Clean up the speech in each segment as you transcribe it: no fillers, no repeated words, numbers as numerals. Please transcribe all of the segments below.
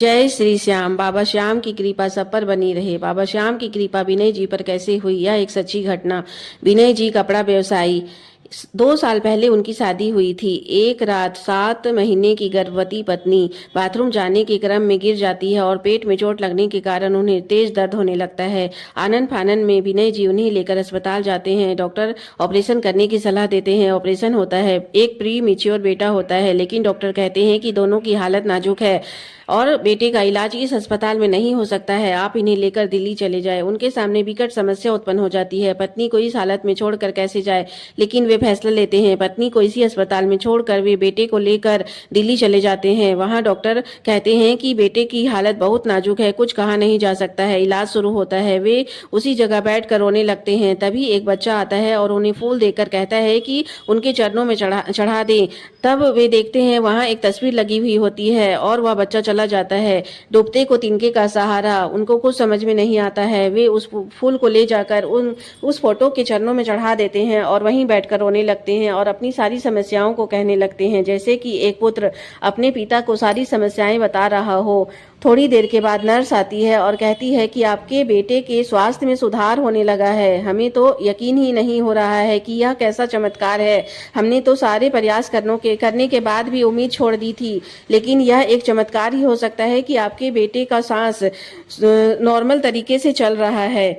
जय श्री श्याम। बाबा श्याम की कृपा सब पर बनी रहे। बाबा श्याम की कृपा विनय जी पर कैसे हुई, यह एक सच्ची घटना। विनय जी कपड़ा व्यवसायी। 2 साल पहले उनकी शादी हुई थी। एक रात 7 महीने की गर्भवती पत्नी बाथरूम जाने के क्रम में गिर जाती है और पेट में चोट लगने के कारण उन्हें तेज दर्द होने लगता है। आनन फानन में विनय जी उन्हें लेकर अस्पताल जाते हैं। डॉक्टर ऑपरेशन करने की सलाह देते हैं। ऑपरेशन होता है। एक प्री मैच्योर बेटा होता है, लेकिन डॉक्टर कहते हैं कि दोनों की हालत नाजुक है और बेटे का इलाज इस अस्पताल में नहीं हो सकता है। आप इन्हें लेकर दिल्ली चले जाए। उनके सामने विकट समस्या उत्पन्न हो जाती है। पत्नी को इस हालत में छोड़कर कैसे जाए, लेकिन वे फैसला लेते हैं। पत्नी को इसी अस्पताल में छोड़कर वे बेटे को लेकर दिल्ली चले जाते हैं। वहां डॉक्टर कहते हैं कि बेटे की हालत बहुत नाजुक है, कुछ कहा नहीं जा सकता है। इलाज शुरू होता है। वे उसी जगह बैठकर रोने लगते हैं। तभी एक बच्चा आता है और उन्हें फूल देकर कहता है कि उनके चरणों में चढ़ा दें। तब वे देखते हैं वहां एक तस्वीर लगी हुई होती है और वह बच्चा चला जाता है। डूबते को तिनके का सहारा। उनको कुछ समझ में नहीं आता है। वे उस फूल को ले जाकर उस फोटो के चरणों में चढ़ा देते हैं और वहीं बैठकर रोने लगते हैं और अपनी सारी समस्याओं को कहने लगते हैं, जैसे कि एक पुत्र अपने पिता को सारी समस्याएं बता रहा हो। थोड़ी देर के बाद नर्स आती है और कहती है कि आपके बेटे के स्वास्थ्य में सुधार होने लगा है। हमें तो यकीन ही नहीं हो रहा है कि यह कैसा चमत्कार है। हमने तो सारे प्रयास करने के बाद भी उम्मीद छोड़ दी थी, लेकिन यह एक चमत्कार ही हो सकता है कि आपके बेटे का सांस नॉर्मल तरीके से चल रहा है।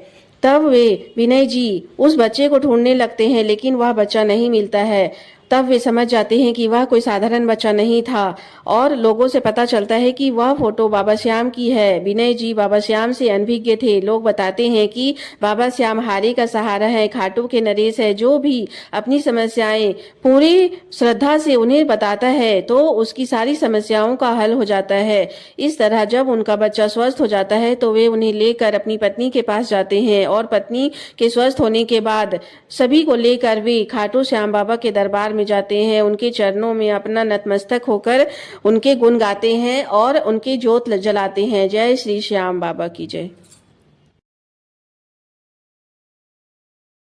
तब वे विनय जी उस बच्चे को ढूंढने लगते हैं, लेकिन वह बच्चा नहीं मिलता है। तब वे समझ जाते हैं कि वह कोई साधारण बच्चा नहीं था और लोगों से पता चलता है कि वह फोटो बाबा श्याम की है। विनय जी बाबा श्याम से अनभिज्ञ थे। लोग बताते हैं कि बाबा श्याम हारे का सहारा है, खाटू के नरेश है। जो भी अपनी समस्याएं पूरी श्रद्धा से उन्हें बताता है तो उसकी सारी समस्याओं का हल हो जाता है। इस तरह जब उनका बच्चा स्वस्थ हो जाता है तो वे उन्हें लेकर अपनी पत्नी के पास जाते हैं और पत्नी के स्वस्थ होने के बाद सभी को लेकर वे खाटू श्याम बाबा के दरबार में जाते हैं। उनके चरणों में अपना नतमस्तक होकर उनके गुण गाते हैं और उनकी ज्योत जलाते हैं। जय श्री श्याम बाबा की जय।